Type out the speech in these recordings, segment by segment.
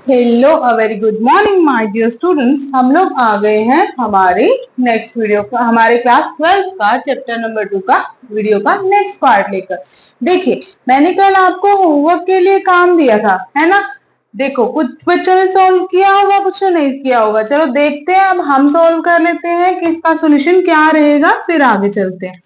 Hello uh very good morning my dear students. हम लोग आ गए हैं हमारे नेक्स्ट वीडियो का, हमारे क्लास 12 का चैप्टर नंबर 2 का वीडियो का नेक्स्ट पार्ट लेकर। देखिए, मैंने कल आपको होमवर्क के लिए काम दिया था, है ना। देखो, कुछ बच्चों ने सॉल्व किया होगा, कुछ ने नहीं किया होगा। चलो देखते हैं, अब हम सॉल्व कर लेते हैं कि इसका सोल्यूशन क्या रहेगा, फिर आगे चलते हैं।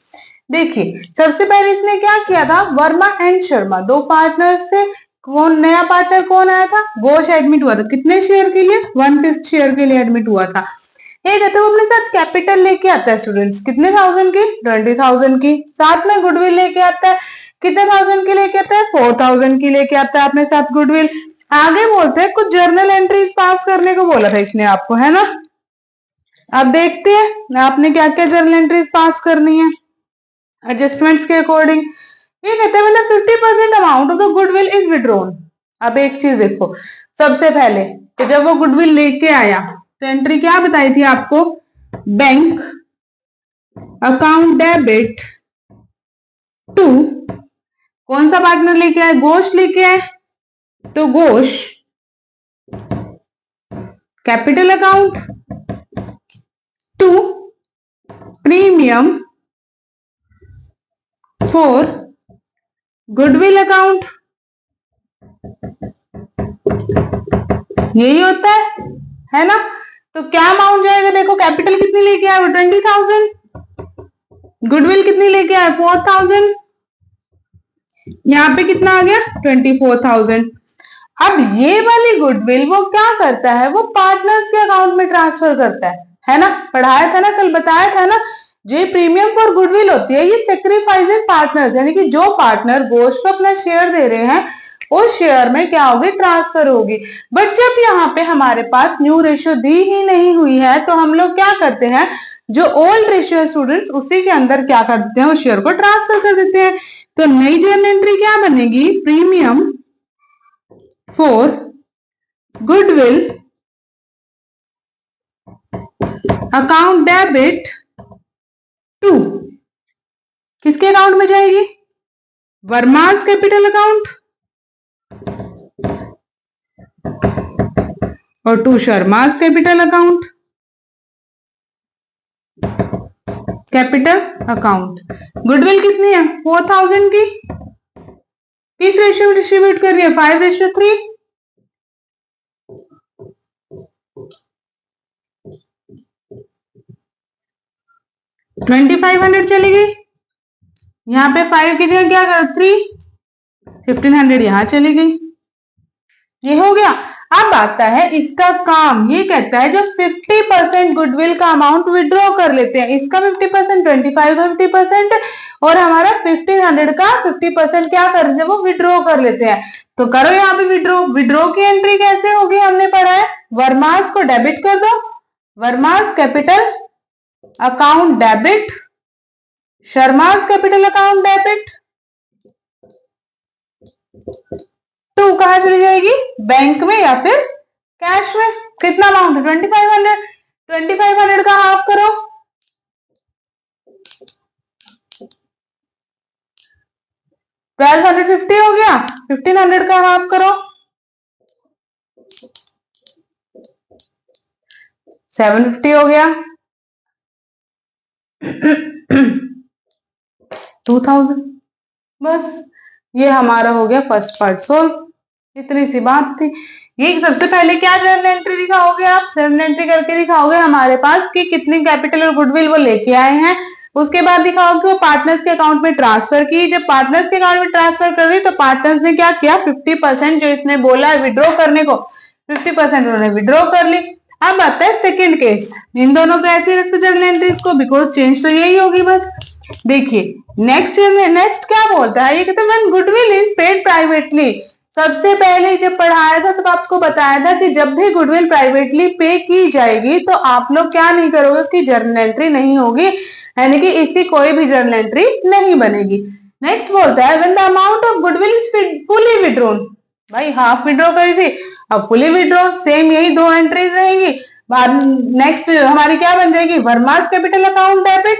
देखिए, सबसे पहले इसने क्या किया था, वर्मा एंड शर्मा दो पार्टनर से कौन नया पार्टनर कौन आया था, घोष एडमिट हुआ था। कितने शेयर के लिए, 1/5 शेयर के लिए एडमिट हुआ था। एक है तो वो अपने साथ कैपिटल लेके आता है स्टूडेंट्स, कितने थाउजेंड की, 20,000 की। साथ में गुडविल लेके आता है, कितने थाउजेंड की लेके आता है, 4,000 की लेके आता है अपने साथ गुडविल। आगे बोलते हैं कुछ जर्नल एंट्रीज पास करने को बोला था इसने आपको, है ना। अब देखते हैं आपने क्या क्या जर्नल एंट्रीज पास करनी है एडजस्टमेंट्स के अकॉर्डिंग। ये कहते हैं मतलब 50% amount of the goodwill is withdrawn. अब एक चीज देखो, सबसे पहले तो जब वो गुडविल लेके आया तो एंट्री क्या बताई थी आपको, बैंक अकाउंट डेबिट टू, कौन सा पार्टनर लेके आए, घोष लेके आए, तो Ghosh capital account to premium for goodwill account. यही होता है ना। तो क्या अमाउंट जाएगा, देखो कैपिटल कितनी लेके आए, 20,000, गुडविल कितनी लेके आए, 4,000, यहाँ पे कितना आ गया, 24,000। अब ये वाली गुडविल वो क्या करता है, वो पार्टनर्स के अकाउंट में ट्रांसफर करता है ना। पढ़ाया था ना, कल बताया था ना। जो प्रीमियम फॉर गुडविल होती है, ये सेक्रीफाइसिंग पार्टनर्स, यानी कि जो पार्टनर घोष को अपना शेयर दे रहे हैं उस शेयर में क्या होगी, ट्रांसफर होगी। बट जब यहाँ पे हमारे पास न्यू रेशियो दी ही नहीं हुई है तो हम लोग क्या करते हैं, जो ओल्ड रेशियो स्टूडेंट्स उसी के अंदर क्या कर देते हैं, उस शेयर को ट्रांसफर कर देते हैं। तो नई जर्नल एंट्री क्या बनेगी, premium for goodwill account debit to, किसके अकाउंट में जाएगी, वर्मास कैपिटल अकाउंट, और to Sharma's capital account, capital account. Goodwill कितनी है, 4,000 की, किस रेशियो में डिस्ट्रीब्यूट कर रही है, 5:3। 2,500 चली गई, यहाँ पे 5 की जगह क्या करो, 3, 1,500 यहां चली गई। ये हो गया। अब आता है इसका काम, ये कहता है जब 50% गुडविल का अमाउंट विड्रॉ कर लेते हैं, इसका 50%, 25 का 50% और हमारा 1,500 का 50% क्या कर लेते हैं, वो विड्रॉ कर लेते हैं। तो करो यहाँ पे विड्रॉ। विड्रॉ की एंट्री कैसे होगी, हमने पढ़ा है, वर्मास को डेबिट कर दो, वर्मास capital account debit, Sharma's capital account debit to कहां चली जाएगी, बैंक में या फिर कैश में। कितना अमाउंट है, 2,500। 2,500 का हाफ करो, 1,250 हो गया। 1,500 का हाफ करो, 750 हो गया। 2,000। बस ये हमारा हो गया फर्स्ट पार्ट सोल्व। इतनी सी बात थी। ये सबसे पहले क्या जर्नल एंट्री दिखाओगे, आप जर्नल एंट्री करके दिखाओगे हमारे पास कि कितनी कैपिटल और गुडविल वो लेके आए हैं। उसके बाद दिखाओगे वो पार्टनर्स के अकाउंट में ट्रांसफर की। जब पार्टनर्स के अकाउंट में ट्रांसफर कर दी तो पार्टनर्स ने क्या किया, 50% जो इसने बोला विड्रॉ करने को, 50% उन्होंने विड्रॉ कर ली। अब आता है सेकेंड केस, इन दोनों को ऐसे रखते जर्नल एंट्रीज को, बिकॉज चेंज तो यही होगी बस। देखिए नेक्स्ट क्या बोलता है, ये कहते हैं when goodwill is paid privately. सबसे पहले जब पढ़ाया था तब आपको बताया था कि जब भी गुडविल प्राइवेटली पे की जाएगी तो आप लोग क्या नहीं करोगे, उसकी जर्नल एंट्री नहीं होगी, यानी कि इसकी कोई भी जर्नल एंट्री नहीं बनेगी। नेक्स्ट बोलता है when the amount of goodwill is fully withdrawn. भाई हाफ विड्रॉ करी थी, अब फुली विड्रॉ, सेम यही दो एंट्रीज रहेंगी। बाद नेक्स्ट हमारी क्या बन जाएगी, Varma's capital account debit,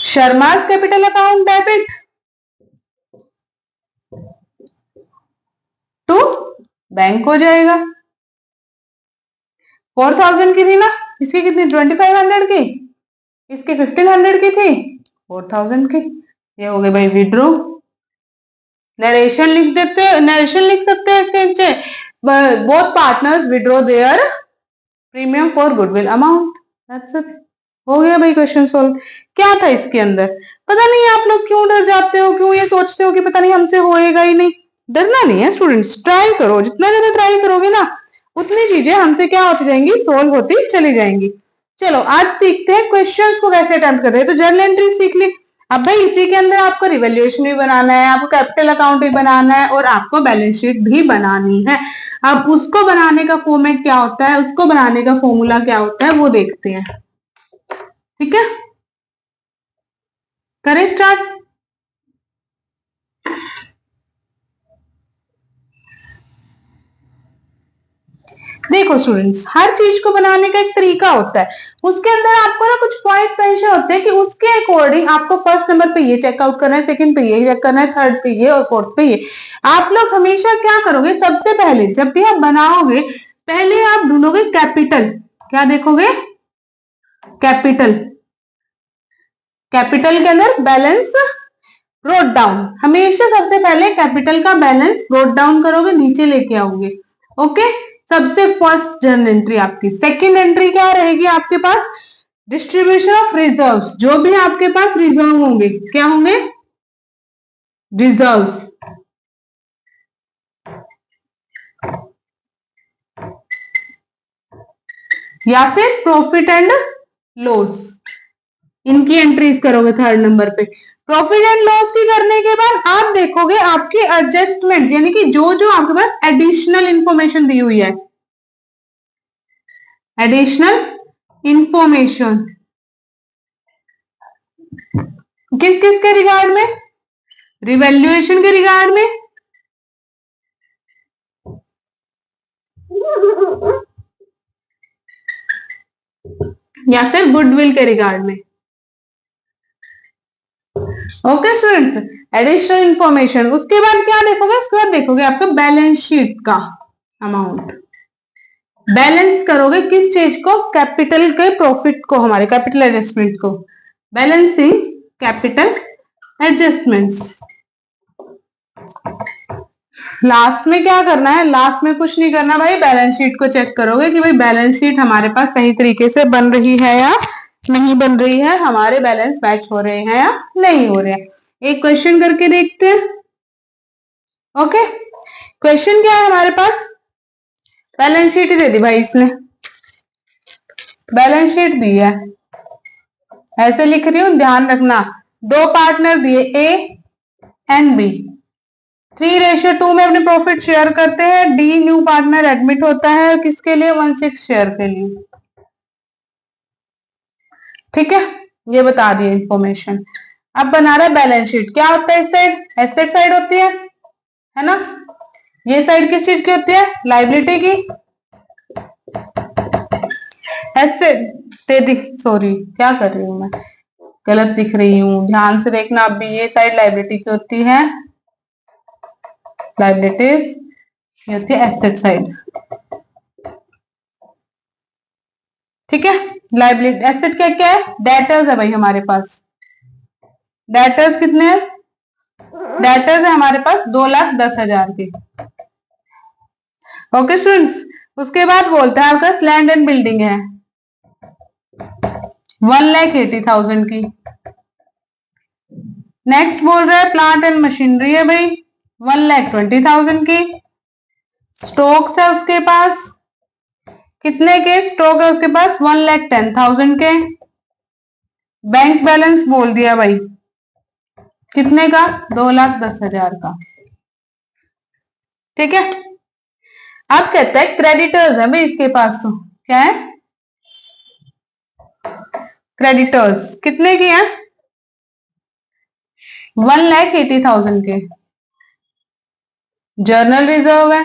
Sharma's capital account debit, to bank हो जाएगा। 4000 की थी ना, इसकी कितनी 2500 की, इसकी 1500 की थी, 4000 की। ये हो गई भाई विड्रो। नरेशन लिख देते, नरेशन लिख सकते हैं इसके नीचे, both partners withdraw their premium for goodwill amount. That's it, हो गया भाई क्वेश्चन सोल्व। क्या था इसके अंदर, पता नहीं आप लोग क्यों डर जाते हो, क्यों ये सोचते हो कि पता नहीं हमसे होएगा ही नहीं। डरना नहीं है स्टूडेंट्स, ट्राई करो, जितना ज्यादा ट्राई करोगे ना उतनी चीजें हमसे क्या होती जाएंगी, सोल्व होती चली जाएंगी। चलो आज सीखते हैं क्वेश्चंस को कैसे अटेम्प्ट करते हैं। तो जर्नल एंट्री सीख ली। अब भाई इसी के अंदर आपको रिवैल्यूएशन भी बनाना है, आपको कैपिटल अकाउंट भी बनाना है और आपको बैलेंस शीट भी बनानी है। अब उसको बनाने का फॉर्मेट क्या होता है, उसको बनाने का फॉर्मूला क्या होता है वो देखते हैं। ठीक है, करें स्टार्ट। देखो स्टूडेंट्स, हर चीज को बनाने का एक तरीका होता है, उसके अंदर आपको ना कुछ पॉइंट्स ऐसे होते हैं कि उसके अकॉर्डिंग आपको फर्स्ट नंबर पे ये चेकआउट करना है, सेकंड पे ये चेक करना है, थर्ड पे ये और फोर्थ पे ये। आप लोग हमेशा क्या करोगे, सबसे पहले जब भी आप बनाओगे पहले आप ढूंढोगे कैपिटल। क्या देखोगे, कैपिटल। कैपिटल के अंदर बैलेंस ब्रोट डाउन, हमेशा सबसे पहले कैपिटल का बैलेंस ब्रोट डाउन करोगे, नीचे लेके आओगे। ओके, सबसे फर्स्ट जर्नल एंट्री आपकी। सेकंड एंट्री क्या रहेगी आपके पास, डिस्ट्रीब्यूशन ऑफ रिजर्व्स। जो भी आपके पास रिजर्व होंगे, क्या होंगे, रिजर्व्स। या फिर प्रॉफिट एंड लॉस, इनकी एंट्रीज करोगे थर्ड नंबर पे। प्रॉफिट एंड लॉस की करने के बाद आप देखोगे आपकी एडजस्टमेंट, यानी कि जो जो आपके पास एडिशनल इंफॉर्मेशन दी हुई है, एडिशनल इंफॉर्मेशन किस किस के रिगार्ड में, रिवैल्यूएशन के रिगार्ड में, या फिर गुडविल के रिगार्ड में। Okay students, additional information. उसके बाद क्या देखोगे, उसके बाद देखोगे आपका बैलेंस शीट का अमाउंट। बैलेंस करोगे किस चीज को, कैपिटल के प्रॉफिट को, हमारे कैपिटल एडजस्टमेंट को, बैलेंसिंग कैपिटल एडजस्टमेंट्स। लास्ट में क्या करना है, लास्ट में कुछ नहीं करना भाई, बैलेंस शीट को चेक करोगे कि भाई बैलेंस शीट हमारे पास सही तरीके से बन रही है या नहीं बन रही है, हमारे बैलेंस मैच हो रहे हैं या नहीं हो रहे हैं। एक क्वेश्चन करके देखते हैं। ओके, क्वेश्चन क्या है हमारे पास, बैलेंस शीट ही दे दी भाई इसने, बैलेंस शीट दी है, ऐसे लिख रही हूं ध्यान रखना। दो पार्टनर दिए ए एंड बी, 3:2 में अपने प्रॉफिट शेयर करते हैं। डी न्यू पार्टनर एडमिट होता है, किसके लिए, 1/6 शेयर के लिए। ठीक है, ये बता दिए इंफॉर्मेशन। अब बना रहा है बैलेंस शीट। क्या होता है इस साइड, एसेट साइड होती है ना। ये साइड किस चीज की होती है, लाइबिलिटी की। एसेट दे दी, सॉरी क्या कर रही हूं मैं, गलत दिख रही हूँ, ध्यान से देखना। अब भी ये साइड लाइबिलिटी की होती है, लाइबिलिटीज, ये होती है एसेट साइड। ठीक है, लाइबिलिटी एसेट क्या क्या है, डेटर्स है भाई हमारे पास। डेटर्स कितने हैं, डेटर्स है हमारे पास 2,10,000 के। ओके स्टूडेंट्स, उसके बाद बोलता है आपका लैंड एंड बिल्डिंग है 1,80,000 की। नेक्स्ट बोल रहा है प्लांट एंड मशीनरी है भाई 1,20,000 की। स्टॉक्स है उसके पास, कितने के स्टॉक है उसके पास, 1,10,000 के। बैंक बैलेंस बोल दिया भाई कितने का, 2,10,000 का। ठीक है, अब कहता है क्रेडिटर्स है भाई इसके पास, तो क्या है, क्रेडिटर्स कितने की है, 1,80,000 के। जर्नल रिजर्व है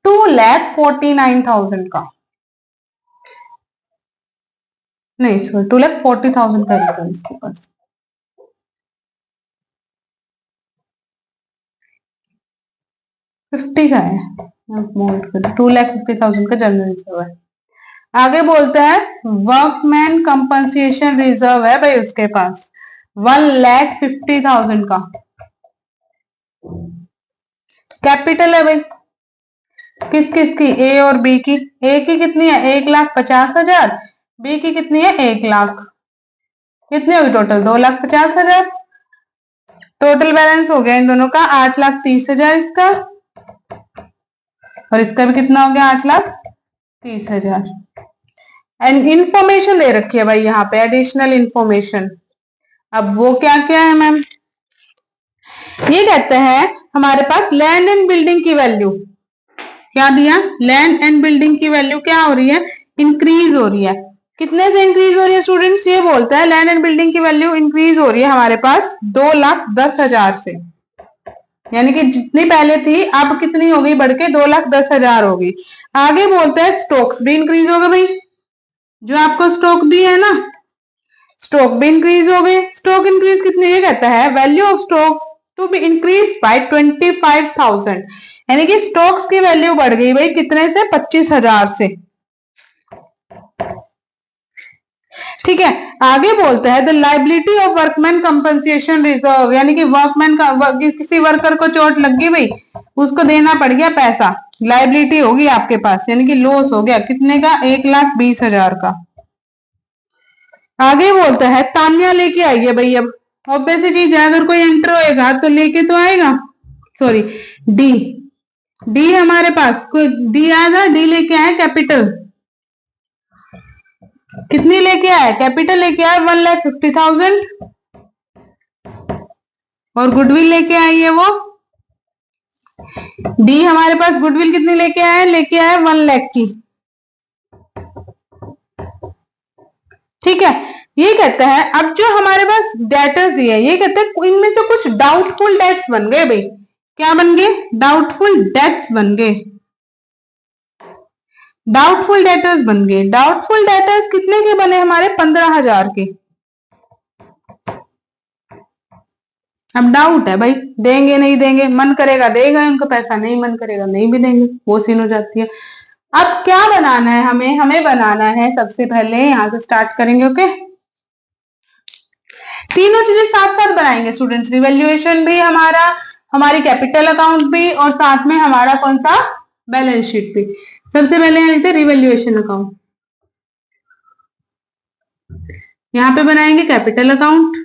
2,49,000 का, नहीं सॉरी 2,40,000 का रिजर्व इसके पास। 50 का है, 2,50,000 का जनरल रिजर्व है। आगे बोलता है वर्कमैन कंपनसेशन रिजर्व है भाई उसके पास 1,50,000 का। कैपिटल है भाई किस किस की, ए और बी की। ए की कितनी है 1,50,000, बी की कितनी है 1 लाख, कितनी होगी टोटल 2,50,000। टोटल बैलेंस हो गया इन दोनों का 8,30,000 इसका, और इसका भी कितना हो गया 8,30,000। एंड इंफॉर्मेशन दे रखी है भाई यहाँ पे एडिशनल इंफॉर्मेशन। अब वो क्या क्या है मैम, ये कहते हैं हमारे पास लैंड एंड बिल्डिंग की वैल्यू क्या दिया, लैंड एंड बिल्डिंग की वैल्यू क्या हो रही है, इंक्रीज हो रही है। कितने से इंक्रीज हो रही है स्टूडेंट्स, ये बोलता है लैंड एंड बिल्डिंग की वैल्यू इंक्रीज हो रही है हमारे पास 2,10,000 से, यानी कि जितनी पहले थी अब कितनी हो गई बढ़ के 2,10,000 हो गई। आगे बोलता है स्टॉक्स भी इंक्रीज हो गए भाई, जो आपको स्टॉक दी है ना स्टॉक भी इंक्रीज हो गए। स्टॉक इंक्रीज कितने, ये कहता है value of stock to be increase by 25,000, यानी कि स्टॉक्स की वैल्यू बढ़ गई भाई कितने से 25,000 से। ठीक है, आगे बोलता है the liability of workman compensation reserve, यानी कि वर्कमैन का किसी वर्कर को चोट लग गई भाई उसको देना पड़ गया पैसा, लाइबिलिटी होगी आपके पास, यानी कि लॉस हो गया कितने का 1,20,000 का। आगे बोलता है तान्या लेके आई है भाई, अब ऑब्वियस चीज है अगर कोई एंटर होएगा तो लेके तो आएगा। सॉरी डी, डी हमारे पास कोई डी आया था, डी लेके आया कैपिटल, कितनी लेके आया कैपिटल लेके आया 1,50,000, और गुडविल लेके आई है वो डी हमारे पास गुडविल कितनी लेके आया, लेके आया 1 लाख की। ठीक है, ये कहता है अब जो हमारे पास डेटर्स दिए ये कहते हैं इनमें से कुछ डाउटफुल डेट्स बन गए भाई, क्या बन गए डाउटफुल डेट्स बन गए, डाउटफुल डेटर्स बन गए। डाउटफुल डेटर्स कितने के बने हमारे 15,000 के। अब डाउट है भाई देंगे नहीं देंगे, मन करेगा देगा उनको पैसा, नहीं मन करेगा नहीं भी देंगे, वो सीन हो जाती है। अब क्या बनाना है हमें, हमें बनाना है सबसे पहले यहां से स्टार्ट करेंगे। ओके, तीनों चीजें साथ साथ बनाएंगे स्टूडेंट्स, रिवैल्यूएशन भी हमारा, हमारी कैपिटल अकाउंट भी, और साथ में हमारा कौन सा बैलेंस शीट भी। सबसे पहले यहाँ लिखते हैं रिवैल्यूएशन अकाउंट, यहाँ पे बनाएंगे कैपिटल अकाउंट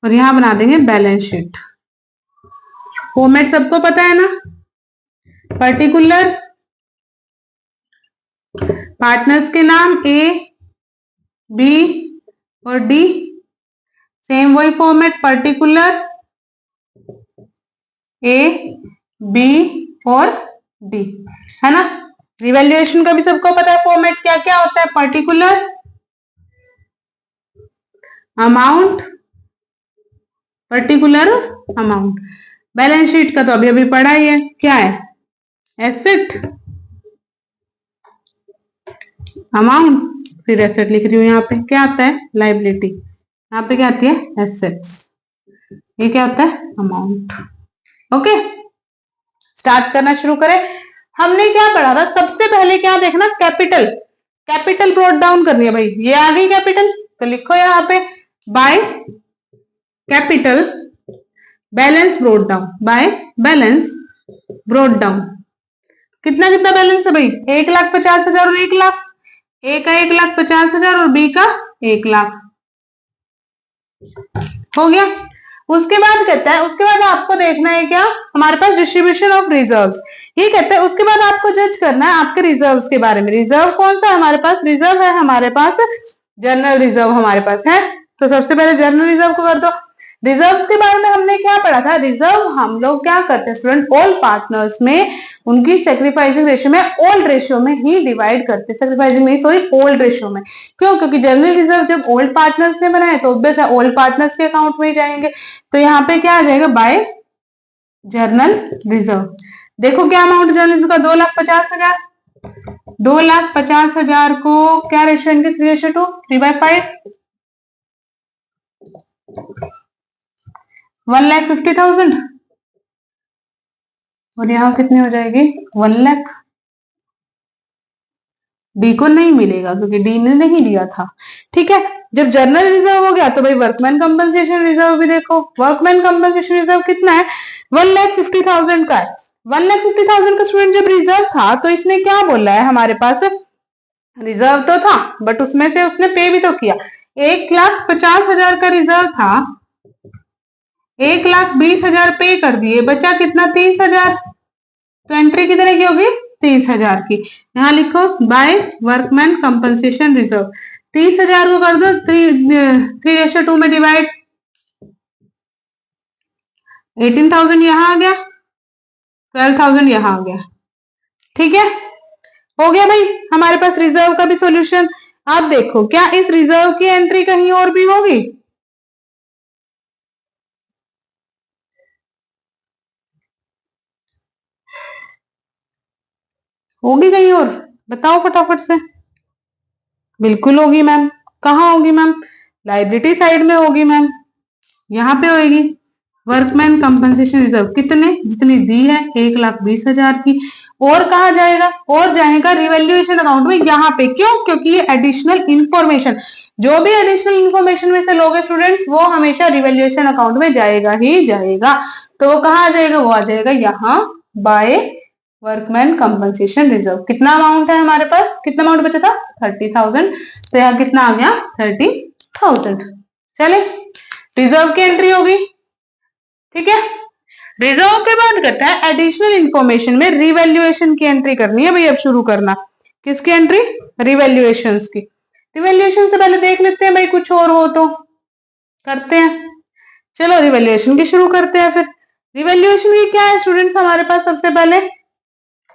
और यहां बना देंगे बैलेंस शीट। फॉर्मेट सबको पता है ना, पर्टिकुलर, पार्टनर्स के नाम ए बी और डी, सेम वही फॉर्मेट पर्टिकुलर ए बी और डी, है ना। रिवैल्यूएशन का भी सबको पता है फॉर्मेट क्या क्या होता है, particular, amount, particular amount. Balance sheet का तो अभी अभी पढ़ा ही है, क्या है एसेट, अमाउंट, फिर एसेट लिख रही हूं यहाँ पे क्या आता है लाइबिलिटी, यहाँ पे क्या आती है एसेट्स, ये क्या होता है अमाउंट। ओके, स्टार्ट करना शुरू करें। हमने क्या पढ़ा था, सबसे पहले क्या देखना कैपिटल, कैपिटल ब्रॉट डाउन करनी है भाई, ये आ गई कैपिटल तो लिखो यहाँ पे by capital balance brought down, by balance brought down. कितना कितना बैलेंस है भाई 1,50,000 और 1 लाख, ए का 1,50,000 और बी का 1 लाख, हो गया। उसके बाद कहता है, उसके बाद आपको देखना है क्या हमारे पास डिस्ट्रीब्यूशन ऑफ रिजर्व्स, ये कहता है उसके बाद आपको जज करना है आपके रिजर्व्स के बारे में। रिजर्व कौन सा हमारे पास, रिजर्व है हमारे पास जनरल रिजर्व हमारे पास है, तो सबसे पहले जनरल रिजर्व को कर दो। रिजर्व्स के बारे में हमने क्या पढ़ा था, रिजर्व हम लोग क्या करते हैं स्टूडेंट, ऑल पार्टनर्स में उनकी सेक्रीफाइसिंग रेशियो में ओल्ड रेशियो में ही डिवाइड करते हैं, सेक्रीफाइसिंग नहीं सॉरी ओल्ड रेशियो में। क्यों, क्योंकि जनरल रिजर्व जब ओल्ड पार्टनर्स ने बनाए तो ऑब्वियस है ओल्ड पार्टनर्स के अकाउंट में ही जाएंगे, तो यहाँ पे क्या आ जाएगा बाय जनरल रिजर्व। देखो क्या अमाउंट जनरल रिजर्व का 2,50,000, 2,50,000 को क्या रेशियो इनके 3:2, 3/5, 1,50,000 और यहाँ कितनी हो जाएगी 1 लाख। डी को नहीं मिलेगा क्योंकि डी ने नहीं दिया था। ठीक है, जब जर्नल रिजर्व हो गया तो भाई वर्कमैन कंपनसेशन रिजर्व भी देखो। वर्कमैन कंपनसेशन रिजर्व कितना है 1,50,000 का है। 1,50,000 का स्टूडेंट जब रिजर्व था तो इसने क्या बोला है हमारे पास, रिजर्व तो था बट उसमें से उसने पे भी तो किया। 1,50,000 का रिजर्व था, 1,20,000 पे कर दिए, बचा कितना 30,000। तो एंट्री कितने की होगी 30,000 की। यहाँ लिखो बाय वर्कमैन कंपनसेशन रिजर्व। 30,000 को कर दो 3:2 में डिवाइड, 18,000 यहाँ आ गया, 12,000 यहाँ आ गया। ठीक है, हो गया भाई हमारे पास रिजर्व का भी सॉल्यूशन। आप देखो क्या इस रिजर्व की एंट्री कहीं और भी होगी, होगी कहीं और, बताओ फटाफट से। बिल्कुल होगी मैम। कहाँ होगी मैम, लाइबिलिटी साइड में होगी मैम, यहाँ पे होगी वर्कमैन कंपनसेशन रिजर्व। कितने, जितनी दी है 1,20,000 की। और कहा जाएगा, और जाएगा रिवैल्यूएशन अकाउंट में, यहाँ पे क्यों, क्योंकि ये एडिशनल इंफॉर्मेशन, जो भी एडिशनल इंफॉर्मेशन में से लोगे स्टूडेंट्स वो हमेशा रिवैल्यूएशन अकाउंट में जाएगा ही जाएगा। तो वो कहाँ आ जाएगा, वो आ जाएगा यहाँ बाय वर्कमैन कंपनसेशन रिजर्व। कितना अमाउंट है हमारे पास, कितना अमाउंट बचा था 30,000, तो यहाँ कितना आ गया 30,000। चले, रिजर्व की एंट्री होगी। ठीक है, रिजर्व के बाद कहता है एडिशनल इंफॉर्मेशन में रिवैल्यूएशन की एंट्री करनी है भाई। अब शुरू करना किसकी एंट्री, रिवैल्यूएशन की। रिवैल्यूएशन से पहले देख लेते हैं भाई कुछ और हो तो करते हैं। चलो रिवैल्यूएशन की शुरू करते हैं फिर। रिवैल्यूएशन की क्या है स्टूडेंट्स, हमारे पास सबसे पहले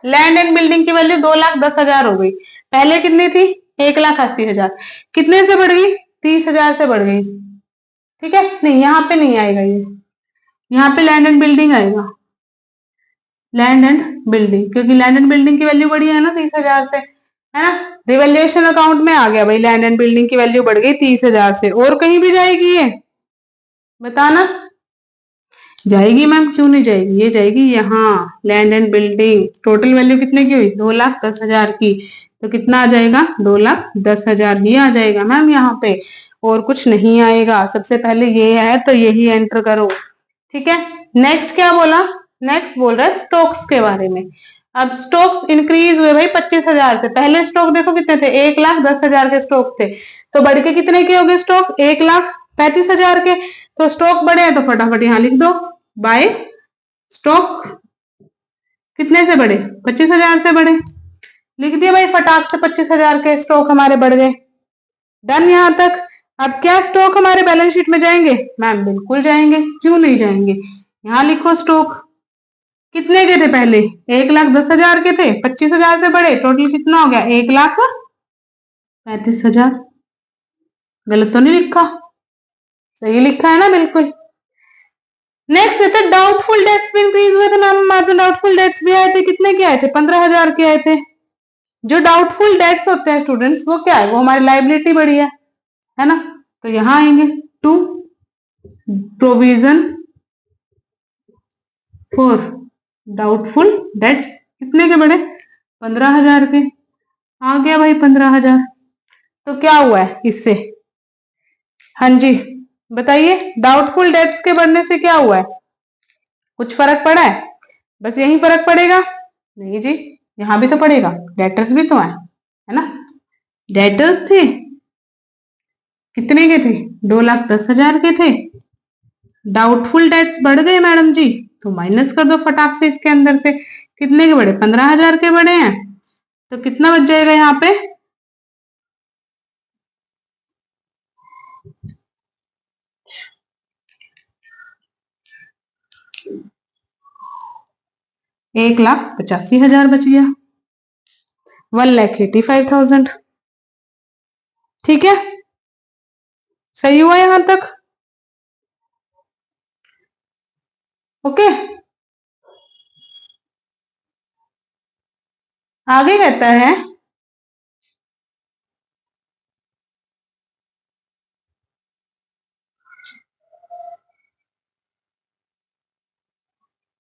लैंड एंड बिल्डिंग की वैल्यू 2,10,000 हो गई। पहले कितनी थी 1,80,000, कितने से बढ़ गई 30,000 से बढ़ गई। ठीक है, नहीं यहाँ पे नहीं आएगा ये, यहाँ पे लैंड एंड बिल्डिंग आएगा, लैंड एंड बिल्डिंग, क्योंकि लैंड एंड बिल्डिंग की वैल्यू बढ़ी है ना 30,000 से, है ना। रिवैल्यूएशन अकाउंट में आ गया भाई, लैंड एंड बिल्डिंग की वैल्यू बढ़ गई 30,000 से। और कहीं भी जाएगी ये, बताना। जाएगी मैम, क्यों नहीं जाएगी, ये जाएगी यहाँ land and building. Total value कितने की हुई 2,10,000 की, तो कितना आ जाएगा 2,10,000 ही आ जाएगा मैम यहाँ पे, और कुछ नहीं आएगा। सबसे पहले ये है तो यही एंटर करो। ठीक है, नेक्स्ट क्या बोला, नेक्स्ट बोल रहा है स्टॉक्स के बारे में। अब स्टॉक्स इंक्रीज हुए भाई 25,000 से। पहले स्टॉक देखो कितने थे 1,10,000 के स्टॉक थे, तो बढ़ के कितने के हो गए स्टॉक 1,35,000 के। तो स्टॉक बढ़े हैं तो फटाफट यहाँ लिख दो बाय स्टॉक कितने से बढ़े 25,000 से बढ़े, लिख दिया भाई फटाक से 25,000 के स्टॉक हमारे बढ़ गए। डन यहाँ तक। अब क्या स्टॉक हमारे बैलेंस शीट में जाएंगे मैम, बिल्कुल जाएंगे, क्यों नहीं जाएंगे। यहाँ लिखो स्टॉक कितने के थे पहले 1,10,000 के थे, 25,000 से बढ़े, टोटल कितना हो गया 1,35,000। गलत तो नहीं लिखा, सही लिखा है ना बिल्कुल। नेक्स्ट है डाउटफुल डेट्स भी इंक्रीज हुए थे मैम, हमारे डाउटफुल डेट्स भी आए थे। कितने के आए थे 15,000 के आए थे। जो डाउटफुल डेट्स होते हैं स्टूडेंट्स वो क्या है, वो हमारी लाइबिलिटी बढ़ी है ना। तो यहाँ आएंगे to provision for doubtful debts, कितने के बढ़े 15,000 के, आ गया भाई 15,000। तो क्या हुआ है इससे, हाँ जी बताइए, डाउटफुल डेट्स के बढ़ने से क्या हुआ है, कुछ फर्क पड़ा है, बस यही फर्क पड़ेगा, नहीं जी यहाँ भी तो पड़ेगा, डेटर्स भी तो है ना। डेटर्स थे कितने के थे 2,10,000 के थे, डाउटफुल डेट्स बढ़ गए मैडम जी, तो माइनस कर दो फटाक से इसके अंदर से, कितने के बढ़े 15,000 के बढ़े हैं, तो कितना बच जाएगा यहाँ पे 1,85,000 बच गया, 1,85,000। ठीक है, सही हुआ यहां तक, ओके। आगे कहता है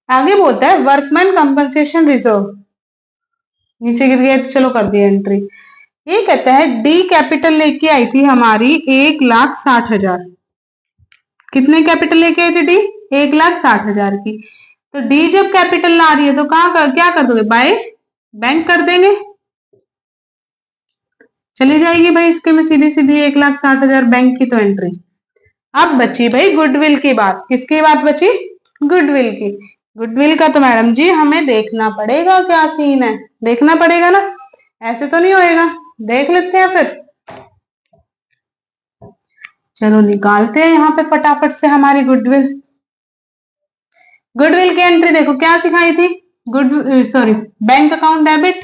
आगे बोलता है वर्कमैन कंपनसेशन रिजर्व, नीचे गिर गया तो चलो कर दिया एंट्री। ये कहता है डी कैपिटल लेके आई थी हमारी 1,60,000। कितने कैपिटल लेके आई थी डी? 1,60,000 की। तो डी जब कैपिटल ला रही है तो क्या कर दोगे? बाय बैंक कर देंगे, चली जाएगी भाई इसके में सीधी सीधी 1,60,000 बैंक की तो एंट्री। अब बची भाई गुडविल की बात। किसकी बात बची? गुडविल की। गुडविल का तो मैडम जी हमें देखना पड़ेगा क्या सीन है, देखना पड़ेगा ना, ऐसे तो नहीं होएगा। देख लेते हैं फिर, चलो निकालते हैं यहाँ पे फटाफट से हमारी गुडविल। गुडविल की एंट्री देखो क्या सिखाई थी, बैंक अकाउंट डेबिट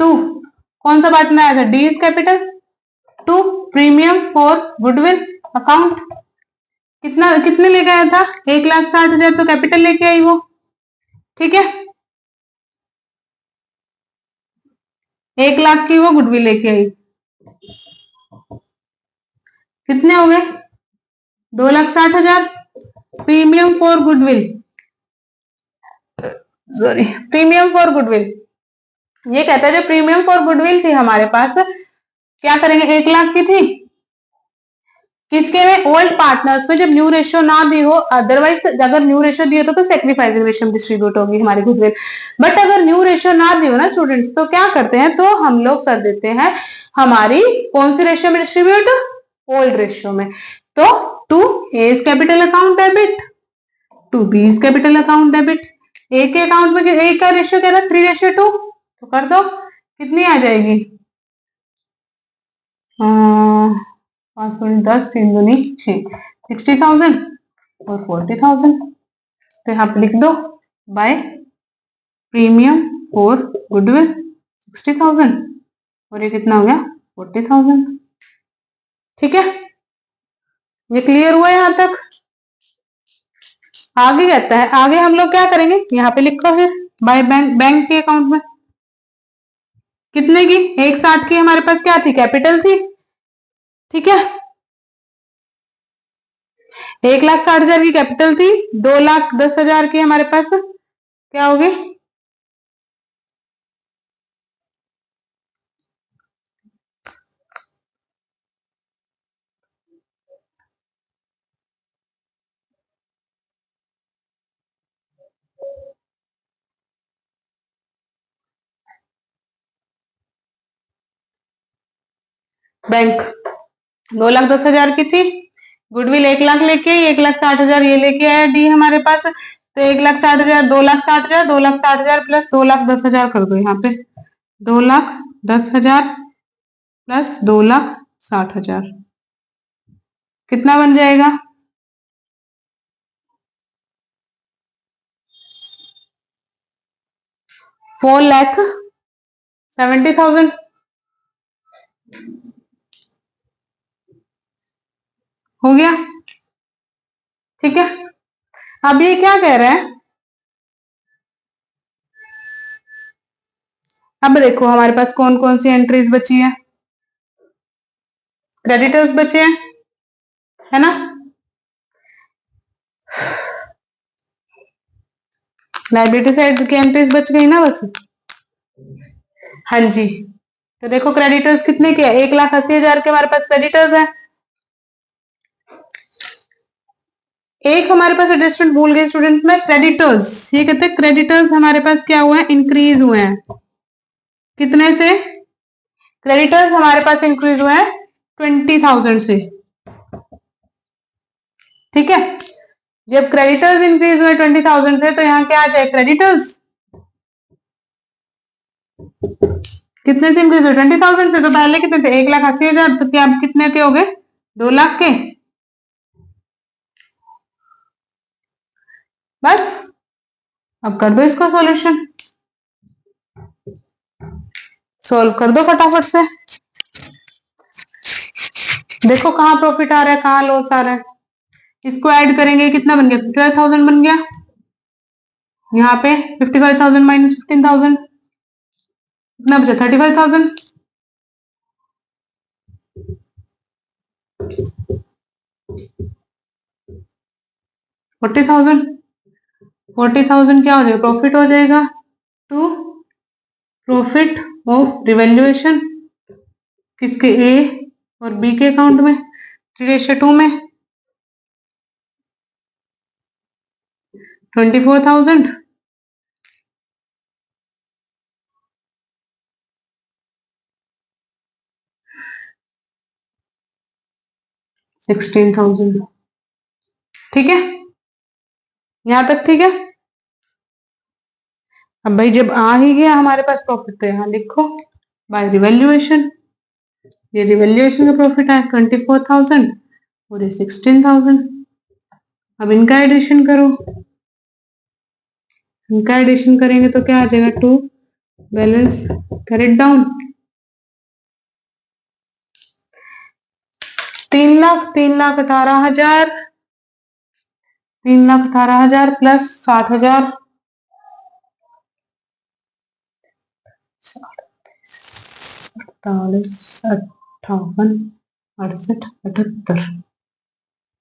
टू, कौन सा पार्ट में आया था? D is capital to premium for goodwill account. कितने लेके आया था? 1,60,000 तो कैपिटल लेके आई वो, ठीक है। 1,00,000 की वो गुडविल लेके आई, कितने हो गए? 2,60,000 premium for goodwill, sorry premium for goodwill. ये कहता है जो प्रीमियम फॉर गुडविल थी हमारे पास, क्या करेंगे? 1,00,000 की थी, किसके में? ओल्ड पार्टनर्स में, जब न्यू रेशियो ना दी हो। अदरवाइज अगर न्यू रेशियो दिए तो सेक्रीफाइसिंग रेशियो डिस्ट्रीब्यूट होगी हमारी गुडविल। बट अगर न्यू रेशियो ना दी हो ना स्टूडेंट्स, तो क्या करते हैं? तो हम लोग कर देते हैं हमारी कौन सी रेशियो में डिस्ट्रीब्यूट? ओल्ड रेशियो में। तो to A is capital account debit to be is capital account debit. ए के अकाउंट में ए का रेशियो क्या था? 3:2, तो कर दो, कितनी आ जाएगी? 5 दूनी 10, 3 दूनी 6, 60,000 और 40,000। तो यहाँ पे लिख दो बाय प्रीमियम फॉर गुडविल 60,000 और ये कितना हो गया? 40,000। ठीक है, ये क्लियर हुआ यहाँ तक? आगे कहता है, आगे हम लोग क्या करेंगे? यहाँ पे लिखो फिर बाय बैंक के अकाउंट में कितने की? 1,60 की हमारे पास क्या थी? कैपिटल थी, ठीक है। 1,60,000 की कैपिटल थी, 2,10,000 की हमारे पास क्या होगी? बैंक 2,10,000 की थी, गुडविल 1,00,000 लेके आई, 1,60,000 ये लेके आया डी हमारे पास। तो 1,60,000, 2,60,000, 2,60,000 प्लस 2,10,000 कर दो यहाँ पे, 2,10,000 प्लस 2,60,000 कितना बन जाएगा? 4,70,000 हो गया, ठीक है। अब ये क्या कह रहा है? अब देखो हमारे पास कौन कौन सी एंट्रीज बची है। क्रेडिटर्स बचे हैं, है ना। लाइबिलिटी साइड की एंट्रीज बच गई ना बस। हाँ जी, तो देखो क्रेडिटर्स कितने के? 1,80,000 के हमारे पास क्रेडिटर्स है। एक हमारे पास एडजस्टमेंट भूल गए स्टूडेंट्स में, क्रेडिटर्स। ये कहते हैं क्रेडिटर्स हमारे पास क्या हुए हैं? इंक्रीज हुए हैं। कितने से? क्रेडिटर्स हमारे पास इंक्रीज हुए हैं 20,000 से, ठीक है। जब क्रेडिटर्स इंक्रीज हुए 20,000 से, तो यहाँ क्या आ जाए? क्रेडिटर्स कितने से इंक्रीज हुए? 20,000 से। तो पहले कितने थे? 1,80,000, तो क्या अब कितने के हो गए? 2,00,000 के। बस अब कर दो इसको सॉल्यूशन, सोल्व कर दो फटाफट से। देखो कहाँ प्रॉफिट आ रहा है, कहाँ लॉस आ रहा है। इसको ऐड करेंगे, कितना बन गया? 55,000 बन गया। यहाँ पे 55,000 माइनस 15,000 कितना बचा? 35,000। 40,000 क्या हो जाएगा, प्रॉफिट हो जाएगा टू प्रॉफिट ऑफ रिवैल्यूएशन किसके, ए और बी के अकाउंट में, 3:2 में 24,000 16,000। ठीक है, यहां तक ठीक है। अब भाई जब आ ही गया हमारे पास प्रॉफिट तो यहां लिखो बाय रिवैल्यूएशन, ये रिवैल्यूएशन का प्रॉफिट है 24,000 और ये 16,000। अब इनका एडिशन करो, इनका एडिशन करेंगे तो क्या आ जाएगा, to balance carried down 3,18,000 3,18,000 plus 60,000 48, 58, 68, 78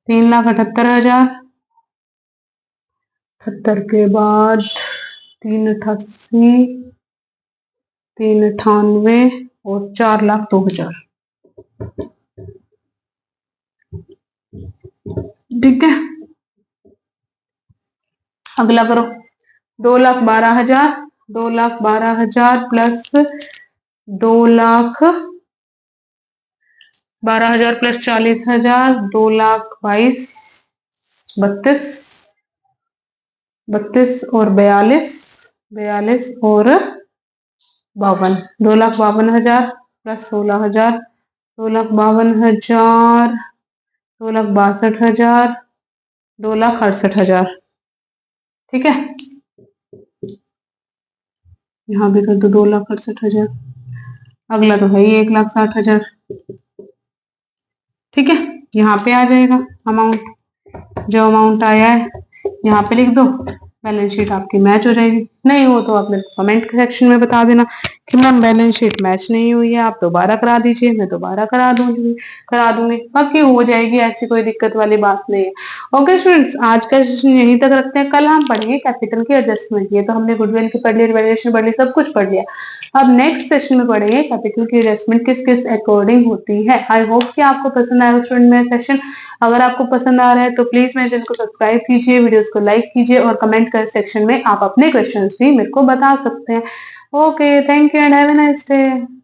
3,78,000, 78 के बाद 3,88, 3,98 और 4,02,000। ठीक है, अगला करो 2,12,000, 2,12,000 प्लस 2,12,000 प्लस 40,000, 2,22,000, 32 और 42 और 52, 2,52,000 प्लस 16,000, 2,52,000, 2,62,000, 2,68,000। ठीक है, यहाँ भी कर दो 2,68,000। अगला तो है ही 1,60,000। ठीक है, यहाँ पे आ जाएगा अमाउंट, जो अमाउंट आया है यहाँ पे लिख दो, बैलेंस शीट आपकी मैच हो जाएगी। नहीं हो तो आप मेरे को कमेंट सेक्शन में बता देना कि मैम बैलेंस शीट मैच नहीं हुई है, आप दोबारा करा दीजिए, मैं दोबारा करा दूंगी, बाकी हो जाएगी, ऐसी कोई दिक्कत वाली बात नहीं है। ओके स्टूडेंट्स, आज का सेशन यहीं तक रखते हैं, कल हम पढ़ेंगे कैपिटल की एडजस्टमेंट। ये तो हमने गुडविल की पढ़ ली, रिवैल्यूएशन पढ़ ली, सब कुछ पढ़ लिया। अब नेक्स्ट सेशन में पढ़ेंगे कैपिटल की एडजस्टमेंट किस किस अकॉर्डिंग होती है। आई होप कि आपको पसंद आया स्टूडेंट मेरा सेशन। अगर आपको पसंद आ रहा है तो प्लीज मेरे चैनल को सब्सक्राइब कीजिए, वीडियोस को लाइक कीजिए और कमेंट कर सेक्शन में आप अपने क्वेश्चंस भी मेरे को बता सकते हैं। Okay, thank you and have a nice day.